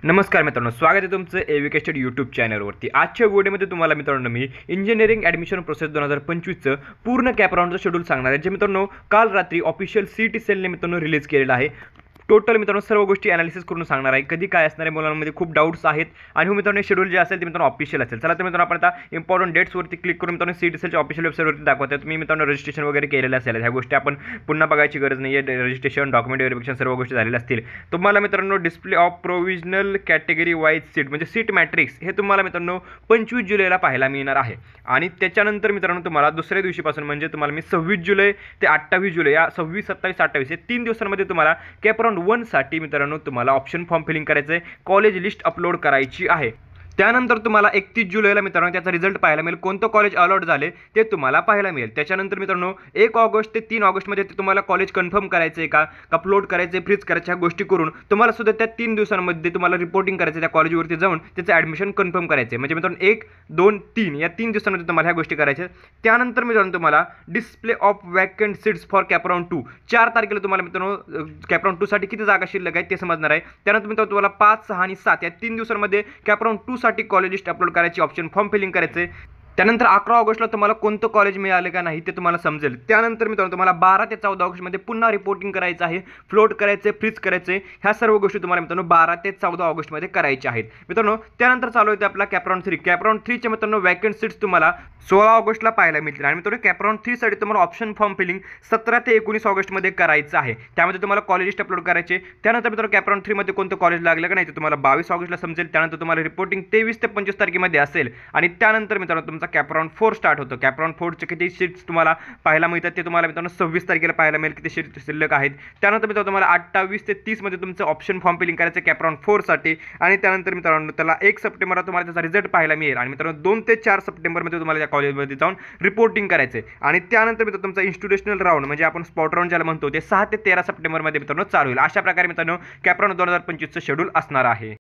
नमस्कार मित्रांनो, स्वागत आहे तुमचं एव्हिकेस्टेड यूट्यूब चॅनलवरती। आजच्या व्हिडिओमध्ये तुम्हाला मित्रांनो मी इंजिनिअरिंग ॲडमिशन प्रोसेस 2025चं पूर्ण कॅप राऊंडचं शेड्यूल सांगणार आहे, जे मित्रांनो काल रात्री ऑफिशियल सीईटी सेलने मित्रांनो रिलीज केलेलं आहे। टोटल मित्रांनो सर्व गोष्टी ॲनालिसिस करून सांगणार आहे, कधी काय असणार आहे, मुलांमध्ये खूप डाऊट्स आहेत आणि हो मित्रांनो शेड्यूल जे असेल ते मित्रांनो ऑफिशियल असेल। चला तर मित्रांनो आपण आता इम्पॉर्टंट डेट्सवरती क्लिक करून मित्रांनो सीईटी सेलच्या ऑफिशियल वेबसाईटवरती दाखवत आहे। तुम्ही मित्रांनो रजिस्ट्रेशन वगैरे केलेलं असेल, ह्या गोष्टी आपण पुन्हा बघायची गरज नाही आहे। रजिस्ट्रेशन, डॉक्युमेंट व्हेरिफिकेशन सर्व गोष्टी झालेल्या असतील। तुम्हाला मित्रांनो display of provisional category wise seat म्हणजे सीट मॅट्रिक्स हे तुम्हाला मित्रांनो 25 जुलैला पाहायला मिळणार आहे आणि त्याच्यानंतर मित्रांनो तुम्हाला दुसऱ्या दिवशीपासून म्हणजे तुम्हाला मी 26 जुलै ते 28 जुलै या 26, 27, 28 हे 3 दिवसांमध्ये तुम्हाला कॅप राऊंड 1 साठी मित्रांनो तुम्हाला ऑप्शन फॉर्म फिलिंग करायचं आहे, कॉलेज लिस्ट अपलोड करायची आहे। त्यानंतर तुम्हाला 31 जुलैला मित्रांनो त्याचा रिझल्ट पाहायला मिळेल, कोणतं कॉलेज अलॉट झाले ते तुम्हाला पाहायला मिळेल। त्याच्यानंतर मित्रांनो 1 ऑगस्ट ते 3 ऑगस्टमध्ये ते तुम्हाला कॉलेज कन्फर्म करायचं आहे का, अपलोड करायचं आहे, फ्रीज करायच्या गोष्टी करून तुम्हाला सुद्धा त्या 3 दिवसांमध्ये तुम्हाला रिपोर्टिंग करायचं आहे, त्या कॉलेजवरती जाऊन त्याचं ॲडमिशन कन्फर्म करायचं आहे। म्हणजे मित्रांनो 1, 2, 3 या 3 दिवसांमध्ये तुम्हाला ह्या गोष्टी करायच्या आहेत। त्यानंतर मित्रांनो तुम्हाला display of vacant seats for cap round 2 4 तारखेला तुम्हाला मित्रांनो कॅप राऊंड 2 साठी किती जागा शिल्लक आहेत ते समजणार आहे। त्यानंतर मित्रांनो तुम्हाला 5, 6 आणि 7 या 3 दिवसांमध्ये कॅप राऊंड 2 साठी कॉलेज लिस्ट अपलोड करायची, ऑप्शन फॉर्म फिलिंग करायचे। त्यानंतर 11 ऑगस्टला तुम्हाला कोणतं कॉलेज मिळाले का नाही ते तुम्हाला समजेल। त्यानंतर मित्रांनो तुम्हाला 12 ते 14 ऑगस्टमध्ये पुन्हा रिपोर्टिंग करायचं आहे, फ्लोट करायचे, फ्रीज करायचे, ह्या सर्व गोष्टी तुम्हाला मित्रांनो 12 ते 14 ऑगस्टमध्ये करायच्या आहेत मित्रांनो। त्यानंतर चालू होते आपला कॅप राऊंड 3। कॅप राऊंड 3 चे मित्रांनो वॅकंट सीट्स तुम्हाला 16 ऑगस्टला पाहायला मिळतील आणि मित्रांनो कॅप राऊंड 3 साठी तुम्हाला ऑप्शन फॉर्म फिलिंग 17 ते 19 ऑगस्टमध्ये करायचं आहे। त्यामध्ये तुम्हाला कॉलेज लिस्ट अपलोड करायचे। त्यानंतर मित्रांनो कॅप राऊंड 3 मध्ये कोणतं कॉलेज लागलं का नाही ते तुम्हाला 22 ऑगस्टला समजेल। त्यानंतर तुम्हाला रिपोर्टिंग 23 ते 25 तारखेमध्ये असेल आणि त्यानंतर मित्रांनो तुमचा कॅप राऊंड 4 स्टार्ट होतो। कॅप राऊंड 4 चे किती सीट्स तुम्हाला पाहायला मिळतात ते तुम्हाला मित्रांनो 26 तारखेला पाहायला मिळेल, किती सीट शिल्लक आहेत। त्यानंतर मित्रांनो तुम्हाला 28 ते 30 मध्ये तुमचं ऑप्शन फॉर्म फिलिंग करायचं कॅप राऊंड 4 साठी आणि त्यानंतर मित्रांनो त्याला 1 सप्टेंबरला तुम्हाला त्याचा रिझल्ट पाहायला मिळेल आणि मित्रांनो 2 ते 4 सप्टेंबरमध्ये तुम्हाला त्या कॉलेजमध्ये जाऊन रिपोर्टिंग करायचं आहे आणि त्यानंतर मित्रांनो तुमचा इन्स्टिट्यूशनल राऊंड म्हणजे आपण स्पॉट राऊंड ज्याला म्हणतो ते 6 ते 13 सप्टेंबरमध्ये मित्रांनो चालू होईल। अशा प्रकारे मित्रांनो कॅप राऊंड 2025चं शेड्यूल असणार आहे।